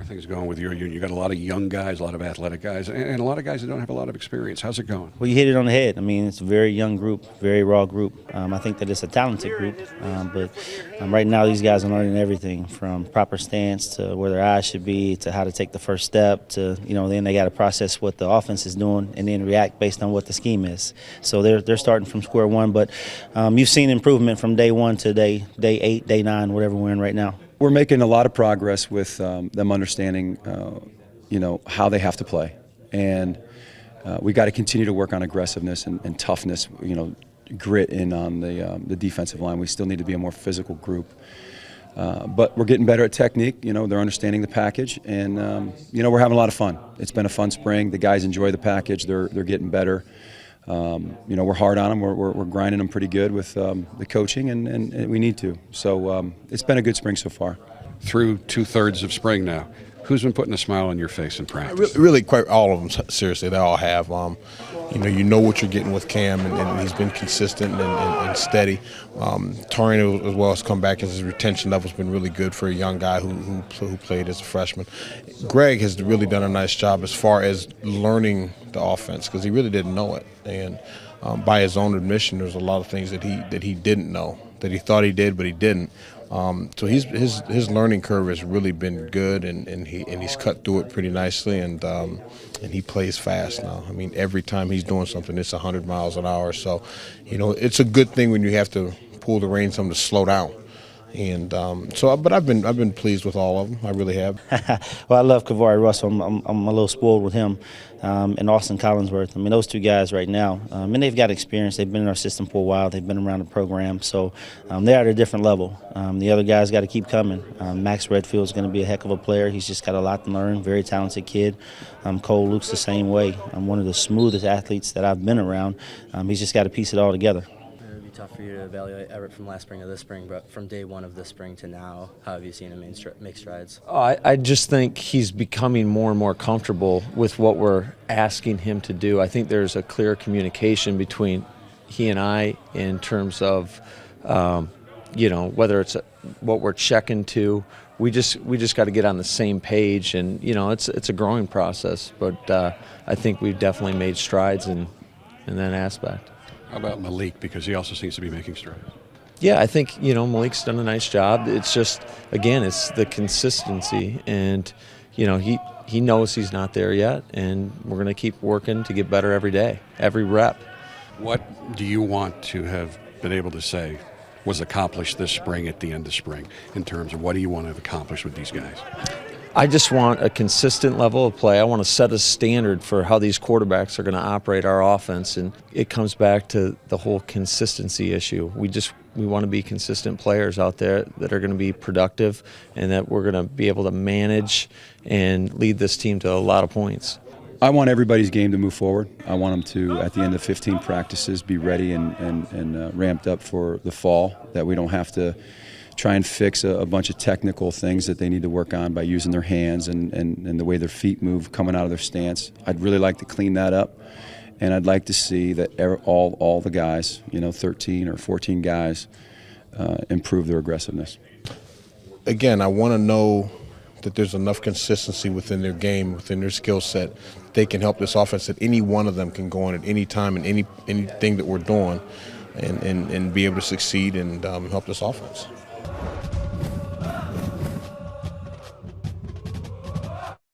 things going with your union? You got a lot of young guys, a lot of athletic guys, and a lot of guys that don't have a lot of experience. How's it going? Well, you hit it on the head. I mean, it's a very young group, very raw group. I think that it's a talented group, but right now these guys are learning everything from proper stance to where their eyes should be to how to take the first step to, then they got to process what the offense is doing and then react based on what the scheme is. So they're starting from square one, but you've seen improvement from day one to day 8, day 9, whatever we're in right now. We're making a lot of progress with them understanding, how they have to play, and we got to continue to work on aggressiveness and toughness, grit in on the defensive line. We still need to be a more physical group, but we're getting better at technique. They're understanding the package, and we're having a lot of fun. It's been a fun spring. The guys enjoy the package. They're getting better. We're hard on them. We're grinding them pretty good with the coaching, and we need to. So it's been a good spring so far. Through 2/3 of spring now, who's been putting a smile on your face in practice? Really, quite all of them. Seriously, they all have. You know what you're getting with Cam, and he's been consistent and steady. Torino as well has come back, and his retention level's been really good for a young guy who played as a freshman. Greg has really done a nice job as far as learning the offense because he really didn't know it, and by his own admission, there's a lot of things that he didn't know, that he thought he did, but he didn't. So his learning curve has really been good, and he's cut through it pretty nicely, and he plays fast now. I mean, every time he's doing something, it's 100 miles an hour. So, it's a good thing when you have to pull the reins on him to slow down. And but I've been pleased with all of them. I really have. Well, I love Kavari Russell. I'm a little spoiled with him, and Austin Collinsworth. I mean, those two guys right now. And they've got experience. They've been in our system for a while. They've been around the program, so they're at a different level. The other guys got to keep coming. Max Redfield is going to be a heck of a player. He's just got a lot to learn. Very talented kid. Cole Luke's the same way. One of the smoothest athletes that I've been around. He's just got to piece it all together. Tough for you to evaluate Everett from last spring to this spring, but from day one of this spring to now, how have you seen him make strides? I just think he's becoming more and more comfortable with what we're asking him to do. I think there's a clear communication between he and I in terms of, whether it's what we're checking to. We just got to get on the same page, and it's a growing process. But I think we've definitely made strides in that aspect. How about Malik? Because he also seems to be making strides. Yeah, I think, Malik's done a nice job. It's just, again, it's the consistency. And, he knows he's not there yet. And we're going to keep working to get better every day, every rep. What do you want to have been able to say was accomplished this spring at the end of spring in terms of what do you want to have accomplished with these guys? I just want a consistent level of play. I want to set a standard for how these quarterbacks are going to operate our offense, and it comes back to the whole consistency issue. We want to be consistent players out there that are going to be productive and that we're going to be able to manage and lead this team to a lot of points. I want everybody's game to move forward. I want them to, at the end of 15 practices, be ready and ramped up for the fall, that we don't have to try and fix a bunch of technical things that they need to work on by using their hands and the way their feet move coming out of their stance. I'd really like to clean that up, and I'd like to see that all the guys, 13 or 14 guys, improve their aggressiveness. Again, I want to know that there's enough consistency within their game, within their skill set. They can help this offense, that any one of them can go in at any time and anything that we're doing and be able to succeed and help this offense.